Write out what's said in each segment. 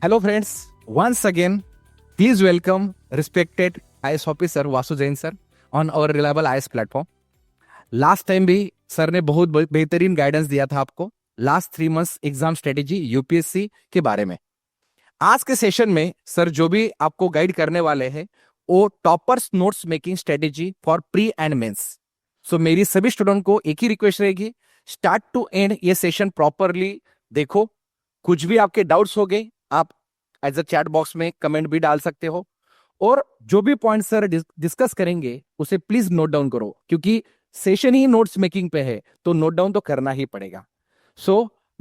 Hello friends, once again, please welcome respected IAS officer Vasu Jain sir on our reliable IAS platform. Last time भी sir ने बहुत बेहतरीन guidance दिया था आपको last 3 months exam strategy UPSC के बारे में। आज के सेशन में सर जो भी आपको गाइड करने वाले हैं वो toppers notes making strategy for pre and mains. So मेरी सभी स्टूडेंट को एक ही रिक्वेस्ट रहेगी, स्टार्ट टू एंड ये सेशन प्रॉपरली देखो। कुछ भी आपके डाउट्स हो गए आप एज अ चैट बॉक्स में कमेंट भी डाल सकते हो, और जो भी पॉइंट सर डिस्कस करेंगे उसे प्लीज नोट डाउन करो, क्योंकि सेशन ही नोट्स मेकिंग पे है तो नोट डाउन तो करना ही पड़ेगा।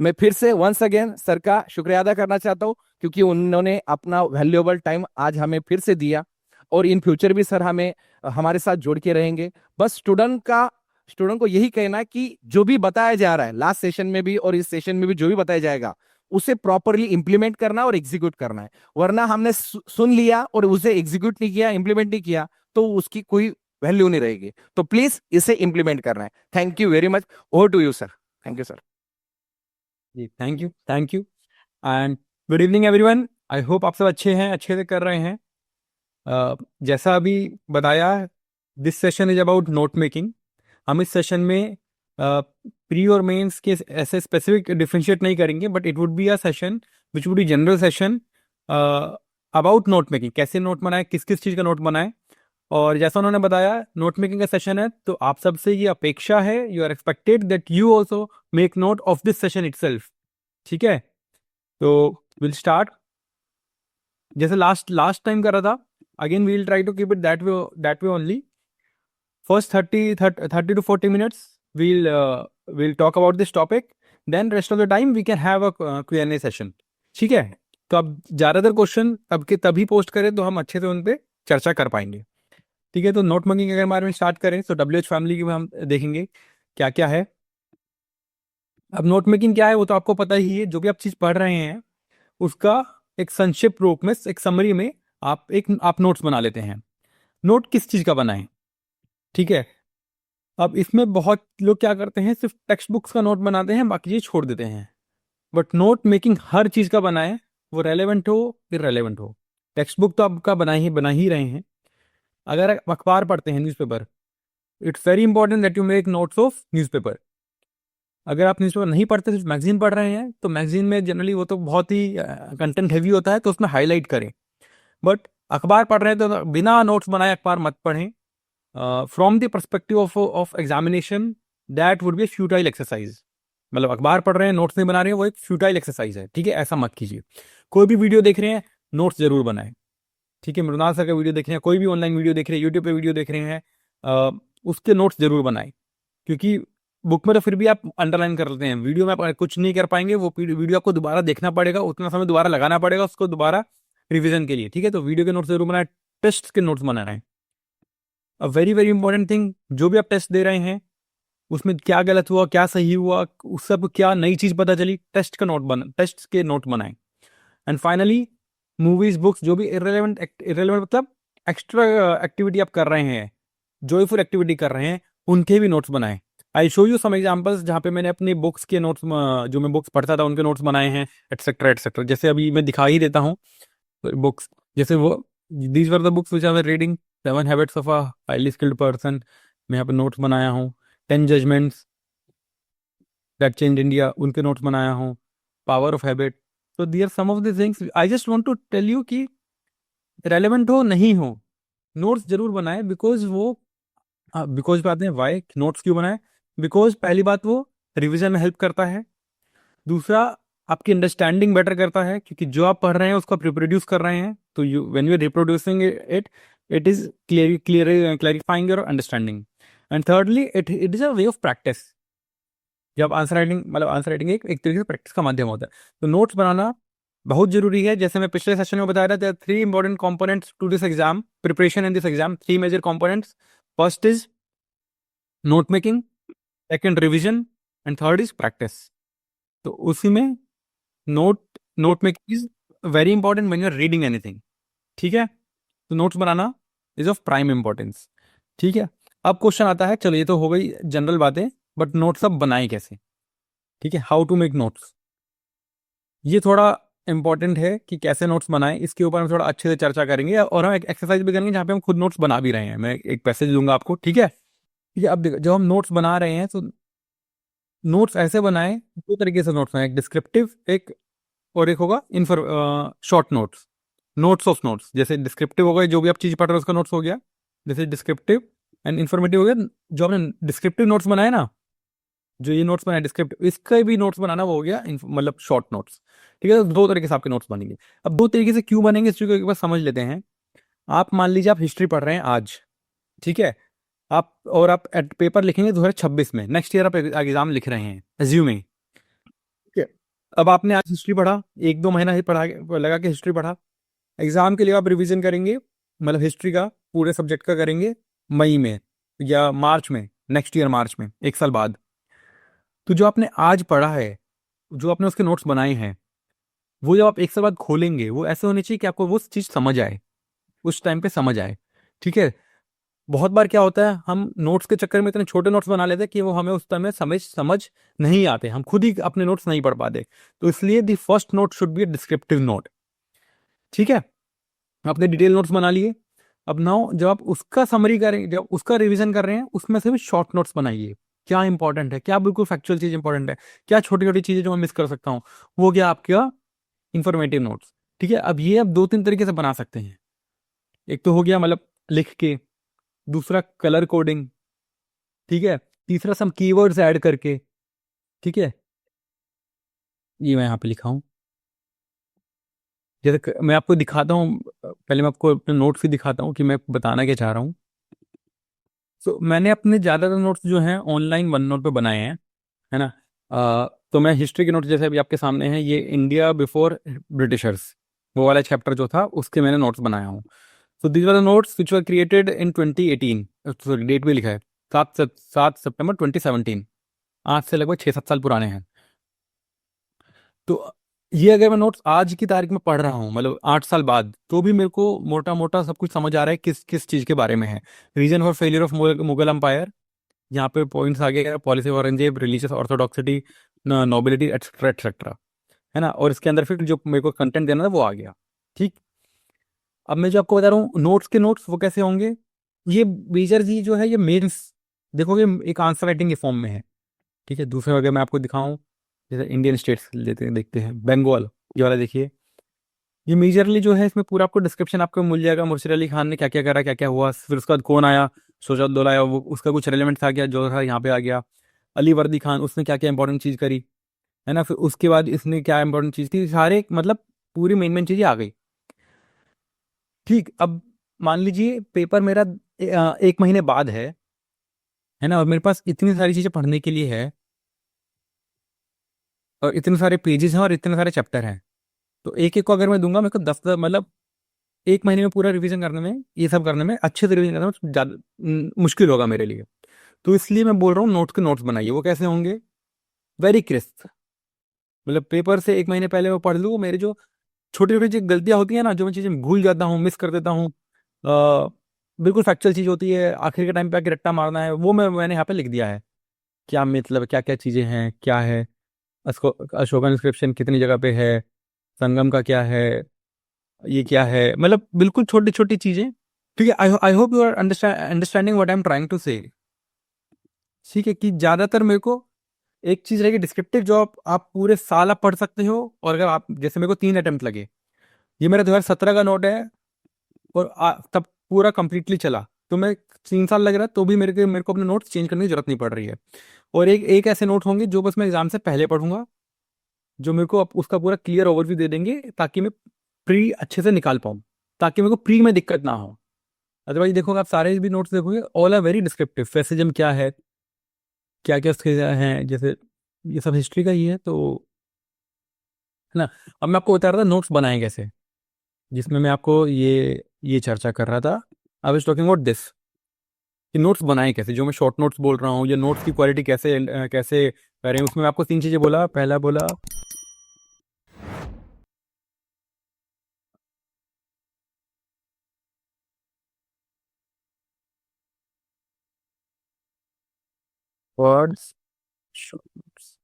मैं फिर से वंस अगेन सर का शुक्रिया अदा करना चाहता हूँ, क्योंकि उन्होंने अपना वैल्यूएबल टाइम आज हमें फिर से दिया, और इन फ्यूचर भी सर हमें हमारे साथ जोड़ के रहेंगे। बस स्टूडेंट को यही कहना है कि जो भी बताया जा रहा है लास्ट सेशन में भी और इस सेशन में भी जो भी बताया जाएगा उसे प्रॉपरली इंप्लीमेंट करना और एग्जीक्यूट करना है। वरना हमने सुन लिया और उसे एग्जीक्यूट नहीं किया, इंप्लीमेंट नहीं किया, तो उसकी कोई वैल्यू नहीं रहेगी। तो प्लीज इसे इंप्लीमेंट करना है। Thank you very much. Over to you sir. Thank you sir. जी thank you and good evening everyone. I hope आप सब अच्छे हैं, अच्छे से कर रहे हैं। जैसा अभी बताया, this session is about note making. हम इस सेशन में प्री और मेंस के ऐसे स्पेसिफिक डिफरेंशिएट नहीं करेंगे, but it would be a session which would be general session about note making. कैसे नोट बनाए, किस किस चीज़ का नोट बनाए। और जैसा उन्होंने बताया, नोट मेकिंग का सेशन है, तो आप सबसे ये अपेक्षा है, you are expected that you also make note of this session itself. ठीक है, तो विल स्टार्ट जैसे लास्ट टाइम कर रहा था। Again we will try to keep it that way only. First 30 to 40 minutes we'll talk about this topic, then rest of the time we can have a Q&A session। ठीक है, तो अब ज़्यादातर question अब के तभी पोस्ट करें तो हम अच्छे से उन पर चर्चा कर पाएंगे। ठीक है, तो नोट मेकिंग के बारे में स्टार्ट करें तो WH फैमिली की हम देखेंगे क्या क्या है। अब नोट मेकिंग क्या है वो तो आपको पता ही है। जो भी आप चीज़ पढ़ रहे हैं उसका एक संक्षिप्त रूप में, एक समरी में आप नोट्स बना लेते हैं। नोट किस चीज़ का बनाएं, ठीक है। अब इसमें बहुत लोग क्या करते हैं, सिर्फ टेक्स्ट बुक्स का नोट बनाते हैं, बाकी चीज़ छोड़ देते हैं। बट नोट मेकिंग हर चीज़ का बनाएं, वो रेलेवेंट हो इररेलेवेंट हो। टेक्स्ट बुक तो आपका बना ही रहे हैं। अगर आप अखबार पढ़ते हैं, newspaper, it's very important that you make notes of newspaper. अगर आप न्यूज़पेपर नहीं पढ़ते, सिर्फ मैगजीन पढ़ रहे हैं, तो मैगजीन में जनरली वो तो बहुत ही कंटेंट हैवी होता है, तो उसमें हाईलाइट करें। बट अखबार पढ़ रहे हैं तो बिना नोट्स बनाए अखबार मत पढ़ें। From the perspective of examination that would B futile exercise. मतलब अखबार पढ़ रहे हैं, नोट्स नहीं बना रहे हैं, वो एक फ्यूटाइल एक्सरसाइज है। ठीक है, ऐसा मत कीजिए। कोई भी वीडियो देख रहे हैं, नोट्स जरूर बनाएं। ठीक है, मृणाल सर का वीडियो देख रहे हैं, कोई भी ऑनलाइन वीडियो देख रहे हैं, यूट्यूब पे वीडियो देख रहे हैं, उसके नोट्स जरूर बनाएं। क्योंकि बुक में तो फिर भी आप अंडरलाइन कर लेते हैं, वीडियो में आप कुछ नहीं कर पाएंगे। वो वीडियो आपको दोबारा देखना पड़ेगा, उतना समय दोबारा लगाना पड़ेगा उसको दोबारा रिविजन के लिए। ठीक है, तो वीडियो के नोट्स जरूर बनाएं, टेस्ट के नोट्स बना रहे हैं। अब वेरी वेरी इंपॉर्टेंट थिंग, जो भी आप टेस्ट दे रहे हैं उसमें क्या गलत हुआ, क्या सही हुआ, उस सब क्या नई चीज पता चली, टेस्ट के नोट बनाएं। एंड फाइनली, मूवीज, बुक्स, जो भी इररेलेवेंट मतलब एक्स्ट्रा एक्टिविटी आप कर रहे हैं, जॉयफुल एक्टिविटी कर रहे हैं, उनके भी नोट्स बनाएं। I show you some examples जहाँ पे मैंने अपनी बुक्स के नोट्स, जो मैं बुक्स पढ़ता था उनके नोट्स बनाए हैं, एटसेट्रा एटसेट्रा। जैसे अभी मैं दिखा ही देता हूँ बुक्स। जैसे वो these were the books which I was reading. 7 habits of a highly skilled person, मैं यहाँ पे नोट्स बनाया हूँ। 10 जजमेंट्स दैट चेंज इंडिया, उनके नोट्स बनाया हूँ। Power of habit. तो there some of the things I just want to tell you कि रेलेवेंट हो नहीं हो, नोट्स जरूर बनाए। बिकॉज पे आते हैं, वाई नोट्स क्यों बनाए। बिकॉज पहली बात, वो रिवीजन में हेल्प करता है। दूसरा, आपकी अंडरस्टैंडिंग बेटर करता है, क्योंकि जो आप पढ़ रहे हैं उसको आप रिप्रोड्यूस कर रहे हैं, तो you when you are reproducing it, it is clarifying your understanding. And thirdly, it is a way of practice. जब आंसर राइटिंग एक तरीके से प्रैक्टिस का माध्यम होता है, तो नोट्स बनाना बहुत जरूरी है। जैसे मैं पिछले सेशन में बताया था, 3 important components to this exam preparation in this exam, 3 major components. First is note making, second revision, and third is practice. तो उसी में note making is very important when you are reading anything. ठीक है, तो notes बनाना is of prime importance. ठीक है, अब क्वेश्चन आता है, चलो ये तो हो गई जनरल बातें, बट नोट्स अब बनाए कैसे। ठीक है, हाउ टू मेक नोट्स, ये थोड़ा इंपॉर्टेंट है कि कैसे नोट्स बनाएं, इसके ऊपर हम थोड़ा अच्छे से चर्चा करेंगे और हम एक एक्सरसाइज भी करेंगे जहाँ पे हम खुद नोट्स बना भी रहे हैं। मैं एक पैसेज दूंगा आपको, ठीक है? ठीक है, अब देखो, जब हम नोट्स बना रहे हैं तो नोट्स ऐसे बनाएं, दो तरीके से नोट्स बनाएं, एक डिस्क्रिप्टिव, एक और एक होगा इन्फॉर short notes, notes of notes. जैसे डिस्क्रिप्टिव हो गया, जो भी आप चीज पढ़ रहे हो उसका नोट्स हो गया, जैसे डिस्क्रिप्टिव, एंड इन्फॉर्मेटिव हो गया। जो आपने डिस्क्रिप्टिव नोट्स बनाए ना, जो ये नोट्स बनाए डिस्क्रिप्टिव, इसका भी नोट्स बनाना वो हो गया मतलब शॉर्ट नोट्स। ठीक है, तो दो तरीके से आपके नोट्स बनेंगे। अब दो तरीके से क्यों बनेंगे इस चीज को एक बार समझ लेते हैं। आप मान लीजिए आप हिस्ट्री पढ़ रहे हैं आज, ठीक है, आप और आप पेपर लिखेंगे 2026 में, नेक्स्ट ईयर आप एग्जाम लिख रहे हैं एज्यूमिंग, ठीक है। अब आपने आज हिस्ट्री पढ़ा, एक दो महीना ही पढ़ा लगा के हिस्ट्री पढ़ा, एग्जाम के लिए आप रिवीजन करेंगे, मतलब हिस्ट्री का पूरे सब्जेक्ट का करेंगे मई में या मार्च में, नेक्स्ट ईयर मार्च में, एक साल बाद। तो जो आपने आज पढ़ा है, जो आपने उसके नोट्स बनाए हैं, वो जब आप एक साल बाद खोलेंगे, वो ऐसे होने चाहिए कि आपको वो चीज समझ आए, उस टाइम पे समझ आए। ठीक है, बहुत बार क्या होता है, हम नोट्स के चक्कर में इतने छोटे नोट्स बना लेते हैं कि वो हमें उस टाइम में समझ समझ नहीं आते, हम खुद ही अपने नोट्स नहीं पढ़ पाते। तो इसलिए the first note should be descriptive note. ठीक है, आपने डिटेल नोट्स बना लिए। अब नाउ जब आप उसका समरी करें, जब उसका रिवीजन कर रहे हैं, उसमें से भी शॉर्ट नोट्स बनाइए। क्या इंपॉर्टेंट है, क्या बिल्कुल फैक्चुअल चीज इंपॉर्टेंट है, क्या छोटी छोटी चीजें जो मैं मिस कर सकता हूँ, वो क्या आपका इंफॉर्मेटिव नोट्स। ठीक है, अब ये आप दो तीन तरीके से बना सकते हैं। एक तो हो गया मतलब लिख के, दूसरा कलर कोडिंग, ठीक है, तीसरा सम कीवर्ड्स ऐड करके। ठीक है, ये मैं यहाँ पे लिखा हूँ, जैसे मैं आपको दिखाता हूँ, पहले मैं आपको अपने नोट्स ही दिखाता हूँ कि मैं बताना क्या चाह रहा हूँ। तो मैंने अपने ज़्यादातर नोट्स जो हैं ऑनलाइन वन नोट पे बनाए हैं, है ना। तो मैं हिस्ट्री के नोट्स जैसे अभी आपके सामने हैं, ये इंडिया बिफोर ब्रिटिशर्स, वो वाला चैप्टर जो था उसके मैंने नोट्स बनाया हूँ। So these were the notes which were created in 2018, sorry date भी लिखा है 7 सितंबर 2017, आज से लगभग 6-7 साल पुराने हैं। तो ये अगर मैं नोट्स आज की तारीख में पढ़ रहा हूँ, मतलब 8 साल बाद, तो भी मेरे को मोटा मोटा सब कुछ समझ आ रहा है किस किस चीज़ के बारे में है। Reason for failure of Mughal empire, यहाँ पे पॉइंट्स आ गए, policy of Aurangzeb, religious orthodoxy, nobility etcetera etcetera, है ना। और इसके अंदर फिर जो मेरे को कंटेंट देना था वो आ गया। ठीक, अब मैं जो आपको बता रहा हूँ नोट्स के नोट्स वो कैसे होंगे, ये मेजर जी जो है ये मेंस देखोगे एक आंसर राइटिंग के फॉर्म में है। ठीक है, दूसरे अगर मैं आपको दिखाऊं, जैसे इंडियन स्टेट्स लेते हैं, देखते हैं बंगाल, ये वाला देखिए, ये मेजरली जो है इसमें पूरा आपको डिस्क्रिप्शन आपको मिल जाएगा, मुर्शिद अली खान ने क्या क्या करा, क्या क्या हुआ, फिर उसके बाद कौन आया, शौकतउद्दौला आया, वो उसका कुछ रेलिवेंट था क्या जो था यहाँ पे आ गया, अली वर्दी खान उसने क्या क्या इंपॉर्टेंट चीज़ करी, है ना, फिर उसके बाद इसने क्या इंपॉर्टेंट चीज़ थी, सारे मतलब पूरी मेन मेन चीज़ें आ गई। ठीक, अब मान लीजिए पेपर मेरा 1 महीने बाद है ना, और मेरे पास इतनी सारी चीज़ें पढ़ने के लिए है, और इतने सारे पेजेस हैं और इतने सारे चैप्टर हैं। तो एक एक को अगर मैं दूंगा, मेरे को 10 मतलब 1 महीने में पूरा रिवीजन करने में, ये सब करने में, अच्छे से रिवीजन करने में ज़्यादा मुश्किल होगा मेरे लिए। तो इसलिए मैं बोल रहा हूँ नोट्स के नोट्स बनाइए। वो कैसे होंगे, वेरी क्रिस्प, मतलब पेपर से 1 महीने पहले मैं पढ़ लूँ, मेरे जो छोटी छोटी जो गलतियाँ होती हैं ना, जो मैं चीज़ें भूल जाता हूँ, मिस कर देता हूँ, बिल्कुल फैक्चुअल चीज़ होती है, आखिर के टाइम पे आके रट्टा मारना है, वो मैंने यहाँ पे लिख दिया है। क्या मतलब क्या क्या चीज़ें हैं, क्या है अशोका इंस्क्रिप्शन कितनी जगह पे है, संगम का क्या है, ये क्या है, मतलब बिल्कुल छोटी छोटी चीजें। ठीक है, I hope you are understanding what I am trying to say. ठीक है, कि ज्यादातर मेरे को एक चीज रहेगी डिस्क्रिप्टिव, जो आप पूरे साल आप पढ़ सकते हो, और अगर आप जैसे मेरे को 3 अटेम्प्ट लगे, ये मेरा 2017 का नोट है, और तब पूरा कंप्लीटली चला, तो मैं 3 साल लग रहा है तो भी मेरे को अपने नोट्स चेंज करने की जरूरत नहीं पड़ रही है। और एक एक ऐसे नोट होंगे जो बस मैं एग्जाम से पहले पढ़ूंगा, जो मेरे को उसका पूरा क्लियर ओवरव्यू दे देंगे, ताकि मैं प्री अच्छे से निकाल पाऊँ, ताकि मेरे को प्री में दिक्कत ना हो। अदरवाइज देखोगे आप सारे भी नोट्स देखोगे, all are very descriptive, fascism क्या है, क्या क्या उसके हैं, जैसे ये सब हिस्ट्री का ही है, तो है ना। अब मैं आपको बता रहा था नोट्स बनाए कैसे, जिसमें मैं आपको ये चर्चा कर रहा था, I was talking about this, कि नोट्स बनाए कैसे, जो मैं शॉर्ट नोट्स बोल रहा हूँ, या नोट्स की क्वालिटी कैसे कैसे करें। उसमें मैं आपको 3 चीज़ें बोला, पहला बोला words, short notes,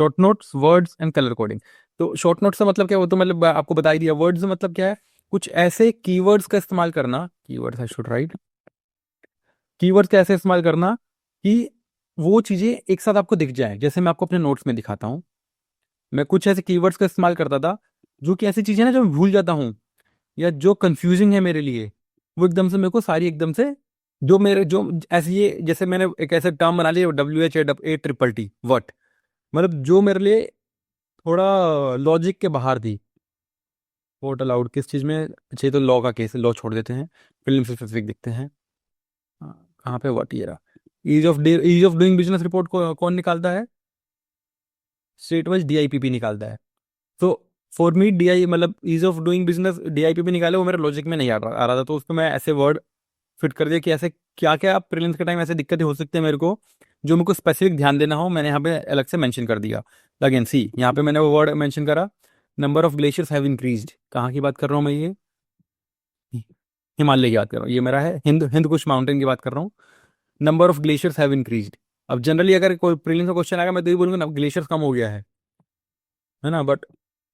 short notes, words and colour coding. तो शॉर्ट नोट्स का मतलब क्या है, वो तो मतलब आपको बता ही दिया। वर्ड्स मतलब क्या है, कुछ ऐसे कीवर्ड्स का इस्तेमाल करना, keywords I should write, keywords का ऐसे इस्तेमाल करना कि वो चीजें एक साथ आपको दिख जाए। जैसे मैं आपको अपने नोट्स में दिखाता हूँ, मैं कुछ ऐसे कीवर्ड्स का इस्तेमाल करता था जो कि ऐसी चीजें ना जो मैं भूल जाता हूँ या जो कंफ्यूजिंग है मेरे लिए, वो एकदम से मेरे को सारी एकदम से जो मेरे जो ऐसे ये जैसे मैंने एक ऐसे टर्म बना लिया, WHATTT वट, मतलब जो मेरे लिए थोड़ा लॉजिक के बाहर थी। वोट अलाउड किस चीज में, अच्छा ये तो लॉ का केस है, लॉ छोड़ देते हैं, फिल्म से स्पेसिफिक देखते हैं। कहाँ पे वट, ये रहा। Ease of doing business report को कौन निकालता है, स्टेट वाइज DIPP निकालता है। तो फॉर मी DI मतलब ease of doing business DIPP निकाले, वो मेरे लॉजिक में नहीं आ रहा था, तो उसको मैं ऐसे वर्ड फिट कर दिया कि ऐसे क्या क्या प्रीलिम्स के टाइम ऐसे दिक्कतें हो सकती है मेरे को, जो मेरे को स्पेसिफिक ध्यान देना हो, मैंने यहाँ पे अलग से मेंशन कर दिया। अगेन सी यहाँ पे मैंने वो वर्ड मेंशन करा, number of glaciers have increased. कहाँ की बात कर रहा हूँ मैं, ये हिमालय की बात कर रहा हूँ, ये मेरा है हिंद हिंद कुश माउंटेन की बात कर रहा हूँ। Number of glaciers have increased. अब जनरली अगर कोई प्रीलिम्स का क्वेश्चन आएगा, मैं तो ये बोलूंगा ग्लेशियर्स कम हो गया है ना, बट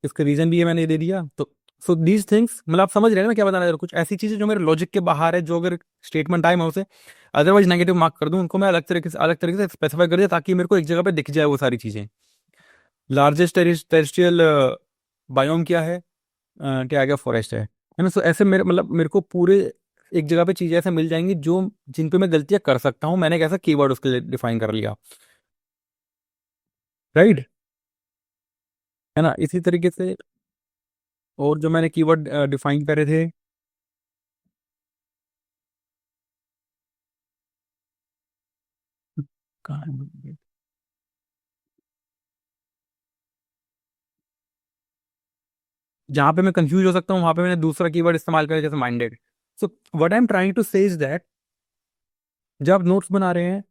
इसका रीजन भी है मैंने दे दिया। तो सो दीज थिंग्स, मतलब आप समझ रहे हैं ना मैं क्या बताना चाह रहा हूँ, कुछ ऐसी चीजें जो मेरे लॉजिक के बाहर है, जो अगर स्टेटमेंट आए मैं उसे अदरवाइज नेगेटिव मार्क कर दूं, उनको मैं अलग तरीके से स्पेसिफाई कर दिया, ताकि मेरे को एक जगह पे दिख जाए वो सारी चीजें। लार्जेस्ट टेरेस्ट्रियल बायोम क्या है, क्या आ गया, फॉरेस्ट है ना। सो ऐसे मेरे मतलब मेरे को पूरे एक जगह पे चीजें ऐसे मिल जाएंगी जो जिन पे मैं गलतियां कर सकता हूँ, मैंने एक ऐसा कीवर्ड उसके लिए डिफाइन कर लिया, राइट, है ना। इसी तरीके से और जो मैंने कीवर्ड डिफाइन करे थे, कहाँ है? जहां पे मैं कंफ्यूज हो सकता हूँ वहां पे मैंने दूसरा कीवर्ड इस्तेमाल किया, जैसे minded. So what I am trying to say is that जब आप नोट्स बना रहे हैं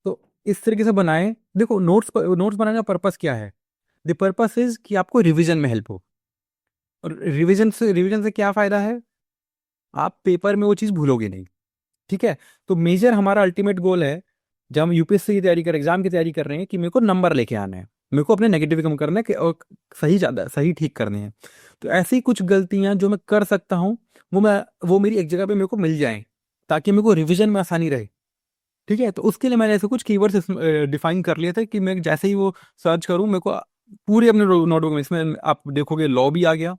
तो इस तरीके से बनाएं। देखो नोट्स बनाने का पर्पस क्या है, द पर्पस इज कि आपको रिवीजन में हेल्प हो। और रिवीजन से क्या फायदा है, आप पेपर में वो चीज़ भूलोगे नहीं। ठीक है, तो मेजर हमारा अल्टीमेट गोल है, जब हम यूपीएससी की तैयारी कर एग्जाम की तैयारी कर रहे हैं, कि मेरे को नंबर लेके आना है, मेरे को अपने नेगेटिव कम करना है कि और सही ज़्यादा सही ठीक करने हैं। तो ऐसी कुछ गलतियां जो मैं कर सकता हूँ, वो मेरी एक जगह पे मेरे को मिल जाएं, ताकि मेरे को रिवीजन में आसानी रहे। ठीक है, तो उसके लिए मैंने ऐसे कुछ कीवर्ड्स डिफाइन कर लिए थे कि मैं जैसे ही वो सर्च करूँ, मेरे को पूरे अपने नोटबुक में, इसमें आप देखोगे लॉ भी आ गया,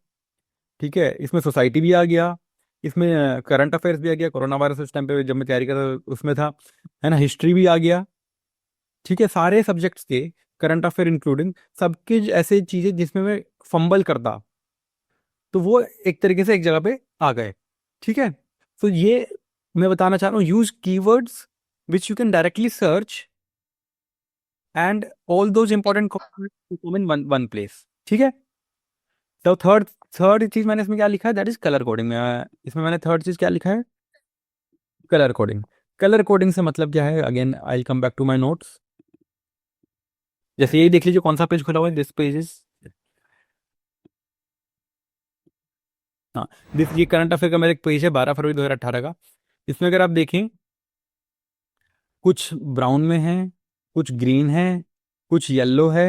ठीक है, इसमें सोसाइटी भी आ गया, इसमें करंट अफेयर्स भी आ गया, कोरोना वायरस उस टाइम पे जब मैं तैयारी कर रहा था उसमें था, है ना, हिस्ट्री भी आ गया। ठीक है, सारे सब्जेक्ट्स के करंट अफेयर इंक्लूडिंग सबके ऐसे चीजें जिसमें मैं फंबल करता, तो वो एक तरीके से एक जगह पे आ गए। ठीक है, तो ये मैं बताना चाह रहा हूँ, use keywords which you can directly search and all those important come in one place. ठीक है, तो थर्ड थर्ड चीज मैंने इसमें क्या लिखा है, दैट इज कलर कोडिंग में। इसमें मैंने थर्ड चीज क्या लिखा है, कलर कोडिंग। कलर कोडिंग से मतलब क्या है, again I come back to my notes. जैसे यही देख लीजिए कौन सा पेज खुला हुआ है, दिस पेज इज, हाँ, दिस ये करंट अफेयर का मेरा एक पेज है 12 फरवरी 2018 का। इसमें अगर आप देखें, कुछ ब्राउन में है, कुछ ग्रीन है, कुछ येलो है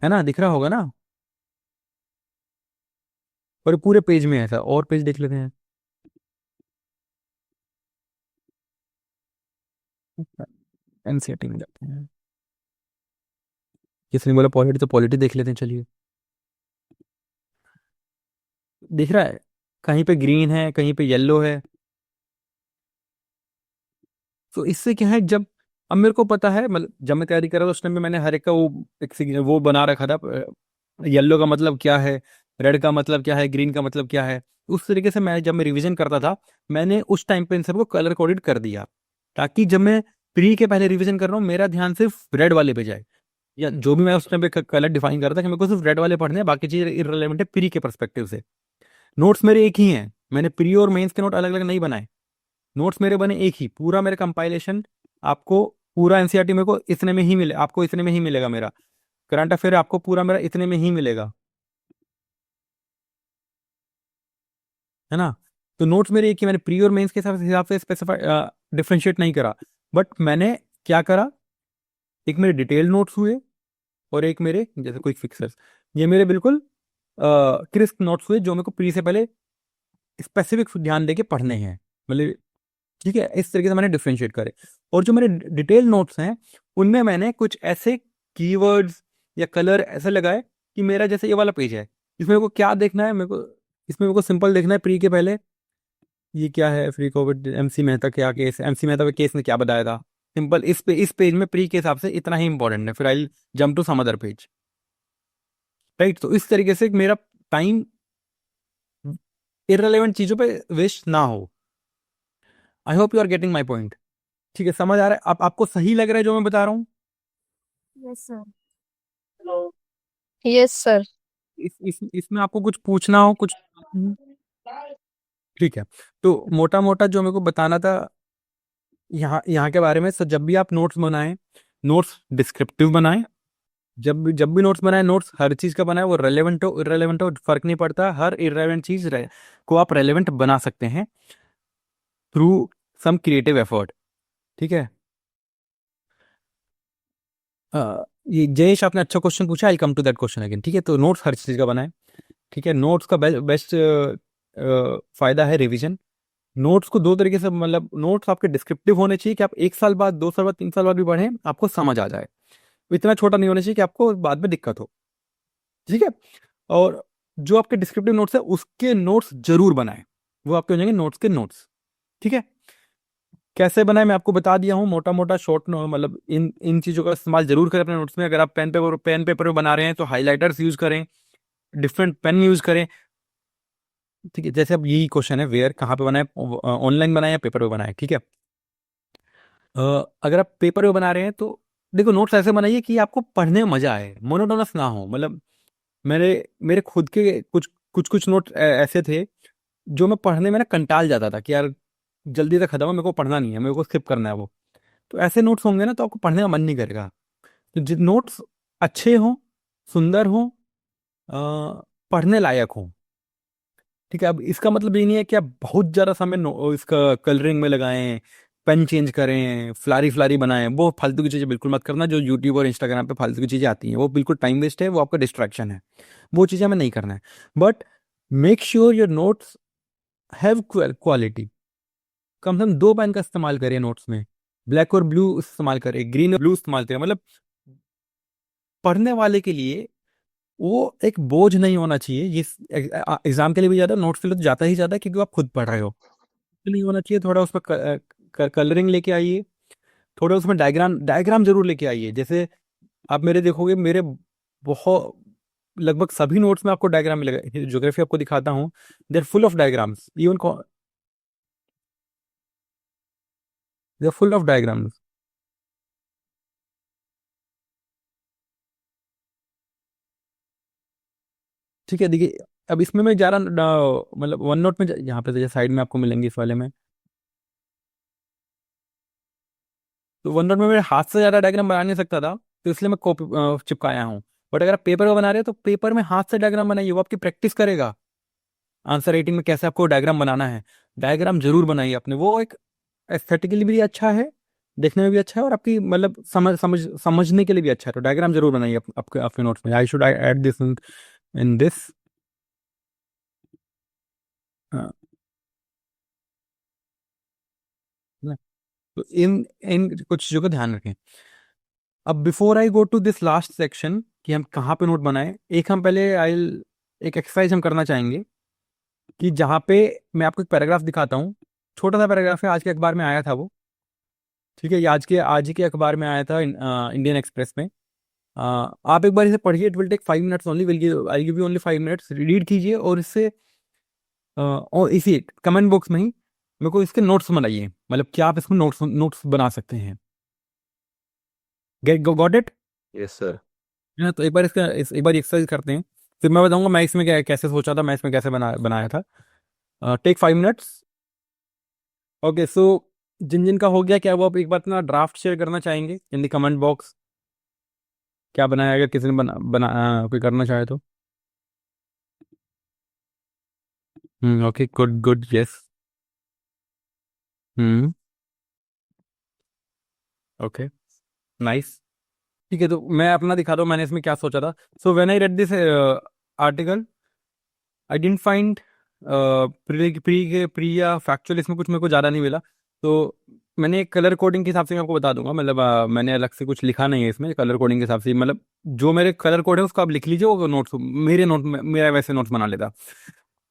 ना, दिख रहा होगा ना। और ये पूरे पेज में है ऐसा, और पेज देख लेते हैं। एनसीईआरटी में जाते हैं, किसी ने बोला पॉलिटी, तो पॉलिटी देख लेते हैं, चलिए। दिख रहा है, कहीं पे ग्रीन है, कहीं पे येलो है। तो इससे क्या है, जब अब मेरे को पता है, मतलब जब मैं तैयारी कर रहा था उस टाइम में मैंने हर एक का वो बना रखा था, येलो का मतलब क्या है, रेड का मतलब क्या है, ग्रीन का मतलब क्या है। उस तरीके से मैं जब मैं रिवीजन करता था, मैंने उस टाइम पे इन सबको कलर कोडेड कर दिया, ताकि जब मैं प्री के पहले रिवीजन कर रहा हूँ, मेरा ध्यान सिर्फ रेड वाले पे जाए, या जो भी मैं उस टाइम पे कलर डिफाइन कर रहा था कि मेरे को सिर्फ रेड वाले पढ़ने हैं, बाकी चीजें इररिलेवेंट है प्री के परस्पेक्टिव से। नोट्स मेरे एक ही हैं, मैंने प्री और मेंस के नोट अलग अलग नहीं बनाए। नोट्स मेरे बने एक ही, पूरा मेरे कंपाइलेशन आपको, पूरा एनसीईआरटी मेरे को इतने में ही मिले, आपको इतने में ही मिलेगा। मेरा करंट अफेयर आपको पूरा मेरा इतने में ही मिलेगा, है ना। तो नोट्स मेरे एक ही, मैंने प्री और मेंस के हिसाब से स्पेसिफाई डिफ्रेंशिएट नहीं करा, बट मैंने क्या करा, एक मेरे डिटेल नोट्स हुए, और एक मेरे जैसे क्विक फिक्सर्स। ये मेरे बिल्कुल क्रिस्प नोट्स हुए जो मेरे को प्री से पहले स्पेसिफिक ध्यान देके पढ़ने हैं, मतलब ठीक है, इस तरीके से मैंने डिफ्रेंशिएट करे। और जो मेरे डिटेल नोट्स हैं उनमें मैंने कुछ ऐसे कीवर्ड्स या कलर ऐसे लगाए कि मेरा जैसे ये वाला पेज है, इसमें मेरे को क्या देखना है, मेरे को इसमें मेरे को सिंपल देखना है प्री के पहले ये क्या है, फ्री कोविड एमसी मेहता क्या केस, एमसी मेहता के केस ने क्या बताया था, सिंपल इस पेज में प्री के हिसाब से इतना ही इंपॉर्टेंट है, फिर I jump to some other page, right. तो इस तरीके से मेरा टाइम इररिलेवेंट चीजों पे वेस्ट ना हो। I hope you are getting my point. ठीक है, समझ आ रहा है, आपको सही लग रहा है जो मैं बता रहा हूँ? Yes sir. Yes sir. इसमें आपको कुछ पूछना हो कुछ? ठीक है, तो मोटा मोटा जो मेरे को बताना था यहाँ के बारे में, सर जब भी आप नोट्स बनाएं, नोट्स डिस्क्रिप्टिव बनाएं। जब भी नोट्स बनाए, नोट्स हर चीज का बनाए, वो रेलेवेंट हो इररेलेवेंट हो फर्क नहीं पड़ता, हर इररेलेवेंट चीज को आप रेलेवेंट बना सकते हैं थ्रू सम क्रिएटिव एफर्ट। ठीक है, ये जयेश आपने अच्छा क्वेश्चन पूछा, I come to that question again. ठीक है, तो नोट्स हर चीज का बनाए। ठीक है, नोट्स का बेस्ट फायदा है रिवीजन। नोट्स को दो तरीके से, मतलब नोट्स आपके डिस्क्रिप्टिव होने चाहिए कि आप 1 साल बाद, 2 साल बाद, 3 साल बाद भी पढ़ें आपको समझ आ जाए, इतना छोटा नहीं होना चाहिए कि आपको बाद में दिक्कत हो। ठीक है, और जो आपके डिस्क्रिप्टिव नोट्स है उसके नोट्स जरूर बनाएं, वो आपके हो जाएंगे नोट्स के नोट्स। ठीक है, कैसे बनाए मैं आपको बता दिया हूँ, मोटा मोटा शॉर्ट मतलब इन इन चीजों का इस्तेमाल जरूर करें अपने नोट्स में। अगर आप पेन पेपर में बना रहे हैं तो हाईलाइटर्स यूज करें, डिफरेंट पेन यूज करें। ठीक है, जैसे अब यही क्वेश्चन है, वेयर कहाँ पे बनाए, ऑनलाइन बनाए या पेपर पे बनाए। ठीक है, अगर आप पेपर पे बना रहे हैं तो देखो नोट्स ऐसे बनाइए कि आपको पढ़ने में मजा आए, मोनोटोनस ना हो। मतलब मेरे मेरे खुद के कुछ नोट ऐसे थे जो मैं पढ़ने में ना कंटाल जाता था कि यार जल्दी से खत्म है, मेरे को पढ़ना नहीं है, मेरे को स्किप करना है वो। तो ऐसे नोट्स होंगे ना तो आपको पढ़ने का मन नहीं करेगा। तो जो नोट्स अच्छे हों, सुंदर हों, पढ़ने लायक हों। ठीक है, अब इसका मतलब ये नहीं है कि आप बहुत ज्यादा समय इसका कलरिंग में लगाएं, पेन चेंज करें, फ्लारी फ्लारी बनाएं, वो फालतू की चीजें बिल्कुल मत करना। जो यूट्यूब और इंस्टाग्राम पे फालतू की चीजें आती हैं वो बिल्कुल टाइम वेस्ट है, वो आपका डिस्ट्रैक्शन है, वो चीजें हमें नहीं करना है। But make sure your notes have quality. कम से कम 2 पेन का इस्तेमाल करें नोट्स में, ब्लैक और ब्लू इस्तेमाल करें, ग्रीन और ब्लू इस्तेमाल करें। मतलब पढ़ने वाले के लिए वो एक बोझ नहीं होना चाहिए। ये एग्जाम के लिए भी ज्यादा, नोट्स के लिए तो जाता ही ज्यादा क्योंकि आप खुद पढ़ रहे हो, तो नहीं होना चाहिए। थोड़ा उस पर कलरिंग लेके आइए, थोड़ा उसमें डायग्राम डायग्राम जरूर लेके आइए। जैसे आप मेरे देखोगे, मेरे बहुत लगभग सभी नोट्स में आपको डायग्राम मिलेगा। ज्योग्राफी आपको दिखाता हूँ, there full of diagrams, even they are full of diagrams. ठीक है, देखिए अब इसमें मैं जा रहा मतलब वन नोट में यहाँ पे साइड में आपको मिलेंगे इस वाले में, तो वन नोट में मेरे हाथ से ज्यादा डायग्राम बना नहीं सकता था, तो इसलिए मैं कॉपी चिपकाया हूँ। बट अगर आप पेपर में बना रहे हो तो पेपर में हाथ से डायग्राम बनाइए, वो आपकी प्रैक्टिस करेगा आंसर राइटिंग में कैसे आपको डायग्राम बनाना है। डायग्राम जरूर बनाइए अपने, वो एक एस्थेटिकली भी अच्छा है, देखने में भी अच्छा है, और आपकी मतलब समझने के लिए भी अच्छा है। तो डायग्राम जरूर बनाइए आपके आपके नोट्स में। I should I add this in this. तो इन इन कुछ चीजों का ध्यान रखें। अब before I go to this last section कि हम कहाँ पे नोट बनाएं, एक हम पहले आई एक एक्सरसाइज हम करना चाहेंगे कि जहाँ पे मैं आपको एक पैराग्राफ दिखाता हूँ, छोटा सा पैराग्राफ है, आज के अखबार में आया था वो। ठीक है, ये आज ही के अखबार में आया था, इंडियन एक्सप्रेस में। आप एक बार इसे पढ़िए, it will take 5 minutes only, will I give you only 5 minutes, read कीजिए और इससे और इसी कमेंट बॉक्स में ही मेरे को इसके नोट्स बनाइए, मतलब क्या आप इसमें नोट्स नोट्स बना सकते हैं। Get got it? Yes sir. है, तो एक बार एक बार एक्सरसाइज करते हैं, फिर मैं बताऊंगा मैं इसमें कैसे सोचा था, मैं इसमें कैसे बनाया था। Take 5 minutes. ओके, सो जिन जिन का हो गया, क्या वो आप एक बार अपना ड्राफ्ट शेयर करना चाहेंगे इन द कमेंट बॉक्स? क्या बनाया, अगर किसी ने कोई करना चाहे तो। Okay, good good, yes. Hmm, okay, nice. ठीक है, तो मैं अपना दिखा दूँ मैंने इसमें क्या सोचा था. So when I read this article I didn't find pre या फैक्चुअल इसमें कुछ मेरे को ज़्यादा नहीं मिला. तो मैंने कलर कोडिंग के हिसाब से मैं आपको बता दूंगा, मतलब मैंने अलग से कुछ लिखा नहीं है इसमें कलर कोडिंग के हिसाब से, मतलब जो मेरे कलर कोड है उसको आप लिख लीजिए, वो नोट्स मेरे नोट मेरा वैसे नोट्स बना लेता.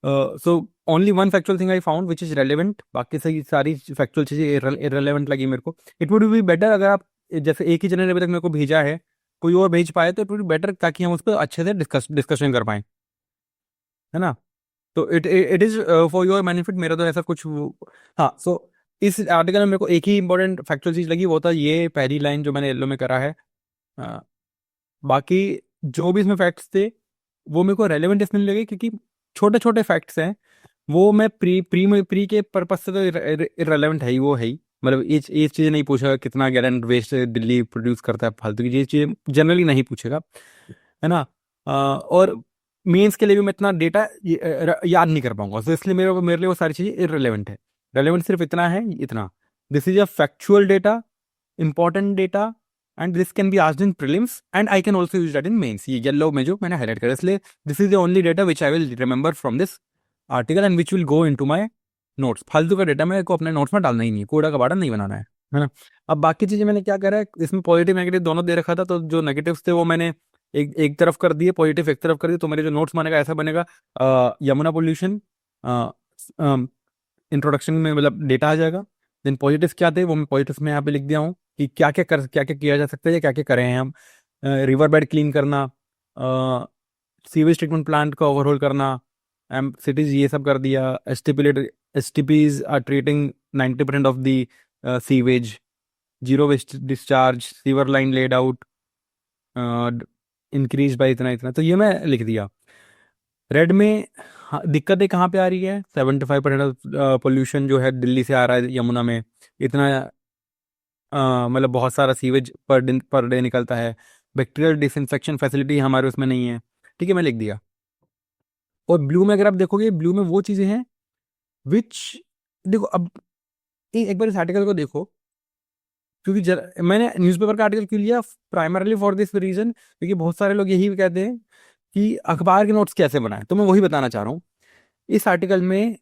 So only one factual thing I found which is relevant, बाकी सही सारी फैक्चुअल चीज़ें इररेलेवेंट लगी मेरे को. इट वुड बी बेटर अगर आप जैसे एक ही जने ने अभी तक मेरे को भेजा है, कोई और भेज पाए तो इट वुड बी बेटर, ताकि हम उस पर अच्छे से डिस्कशन कर पाएं, है ना. तो it is for your benefit, मेरा तो ऐसा कुछ हाँ. सो इस आर्टिकल में मेरे को एक ही इंपॉर्टेंट फैक्चुअल चीज लगी, वो था ये पहली लाइन जो मैंने येलो में करा है. बाकी जो भी इसमें फैक्ट्स थे वो मेरे को रेलेवेंट इसमें लगे, क्योंकि छोटे छोटे फैक्ट्स हैं, वो मैं प्री के पर्पज से तो इररेलेवेंट है ही, वो है ही. मतलब ये चीज़ें नहीं पूछेगा कितना गैलन वेस्ट दिल्ली प्रोड्यूस करता है, फालतू की ये चीज़ें जनरली नहीं पूछेगा, है ना. और मेंस के लिए भी मैं इतना डेटा याद नहीं कर पाऊंगा, तो इसलिए मेरे लिए वो सारी चीज़ें इररेलेवेंट है. रेलेवेंट सिर्फ इतना है, इतना this is a factual data, important data, and this can be asked in prelims and I can also use that in mains. ये येलो में जो मैंने हाईलाइट करा, इसलिए this is the only data which I will remember from this article and which will go into my notes. फालतू का data मेरे को अपने नोट्स में डालना ही नहीं है, कूड़ा कबाड़ा नहीं बनाना है ना. अब बाकी चीज़ें मैंने क्या करा है, इसमें पॉजिटिव नेगेटिव दोनों दे रखा था, तो जो नेगेटिव्स थे वो मैंने एक तरफ कर दिए, पॉजिटिव एक तरफ कर दिए. तो मेरे जो नोट्स बनेगा ऐसा बनेगा, यमुना पोल्यूशन इंट्रोडक्शन में मतलब डेटा आ जाएगा. देन पॉजिटिव्स क्या थे वो मैं पॉजिटिव्स में यहाँ पे लिख दिया हूँ कि क्या क्या किया जा सकता है या क्या क्या करें हैं हम. रिवर बेड क्लीन करना, सीवेज ट्रीटमेंट प्लांट का ओवरहोल करना, सिटीज ये सब कर दिया. STPs are treating 90% of the sewage, zero waste discharge, sewer line laid out, increase by इतना इतना. तो ये मैं लिख दिया. रेड में दिक्कतें कहाँ पे आ रही है, 75% पोल्यूशन जो है दिल्ली से आ रहा है यमुना में, इतना मतलब बहुत सारा सीवेज पर डे निकलता है. बैक्टीरियल डिसइंफेक्शन फैसिलिटी हमारे उसमें नहीं है. ठीक है, मैं लिख दिया. और ब्लू में अगर आप देखोगे, ब्लू में वो चीज़ें हैं विच, देखो अब एक बार इस आर्टिकल को देखो, क्योंकि मैंने न्यूज़पेपर का आर्टिकल क्यों लिया, प्राइमरली फॉर दिस रीजन, क्योंकि बहुत सारे लोग यही कहते हैं कि अखबार के नोट्स कैसे बनाएं, तो मैं वही बताना चाह रहा हूँ. इस आर्टिकल में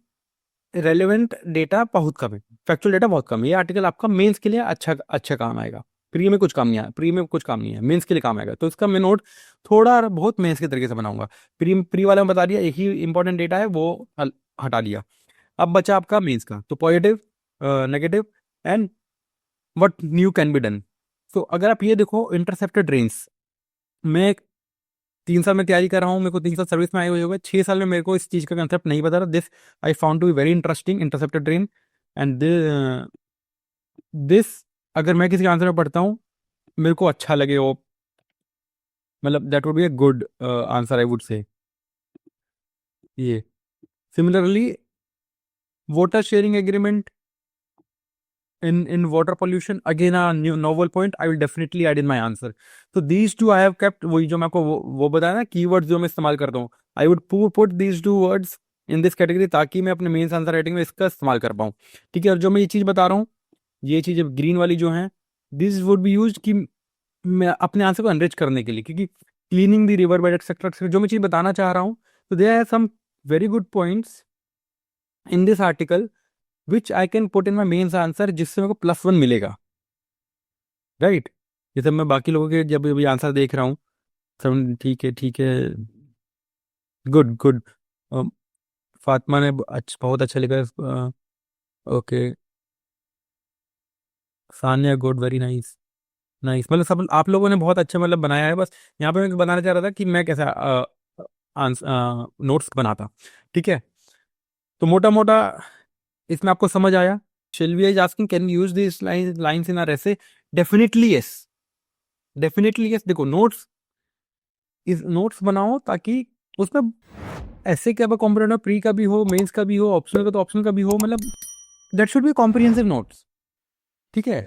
रेलेवेंट डेटा बहुत कम है, फैक्चुअल डेटा बहुत कम है. ये आर्टिकल आपका मेंस के लिए अच्छा काम आएगा, प्री में कुछ काम नहीं आया, प्री में कुछ काम नहीं है, मेंस के लिए काम आएगा. तो इसका मैं नोट थोड़ा बहुत मेंस के तरीके से बनाऊंगा. प्री वाला में बता दिया, एक ही इंपॉर्टेंट डेटा है वो हटा लिया. अब बचा आपका मेंस का, तो positive, negative and what new can be done. तो अगर आप ये देखो, इंटरसेप्टेड रेंज, मैं 3 साल में तैयारी कर रहा हूँ, मेरे को 3 साल सर्विस में आए हुए हो गए, 6 साल में मेरे को इस चीज़ का कंसेप्ट नहीं पता था. This I found to be very interesting, intercepted train. And this अगर मैं किसी आंसर में पढ़ता हूँ, मेरे को अच्छा लगे वो, मतलब that would be a good answer I would say. ये similarly water sharing agreement in water pollution, again a new novel point, I will definitely add in my answer. So these two I have kept, वही जो मैं आपको वो बताया ना, keywords जो मैं इस्तेमाल करता हूँ, I would put these two words in this category, ताकि मैं अपने मेंस आंसर राइटिंग में इसका इस्तेमाल कर पाऊँ. ठीक है, और जो मैं ये चीज़ बता रहा हूँ, ये चीज़ ग्रीन वाली जो है, दिस वुड बी यूज कि मैं अपने आंसर को एनरिच करने के लिए, क्योंकि cleaning the river bed etcetera जो मैं चीज़ बताना चाह रहा हूँ, तो there are some very good points in this article which I can put in my mains answer, जिससे मेरे को +1 मिलेगा, राइट. जैसे मैं बाकी लोगों के जब भी आंसर देख रहा हूँ, सब ठीक है, गुड गुड. फातिमा ने बहुत अच्छा लिखा. Okay, Sania good, very nice nice. मतलब सब आप लोगों ने बहुत अच्छा मतलब बनाया है. बस यहाँ पे मैं बनाना चाह रहा था कि मैं कैसा नोट्स बनाता. ठीक है, तो मोटा मोटा इसमें आपको समझ आया. Sylvia is asking can we use this lines in our essay. Definitely yes, definitely yes. देखो नोट्स बनाओ ताकि उसमें ऐसे क्या कॉम्पोनेंट हो, प्री का भी हो, मेंस का भी हो, ऑप्शनल का तो ऑप्शनल का भी हो, मतलब that should be comprehensive notes. ठीक है,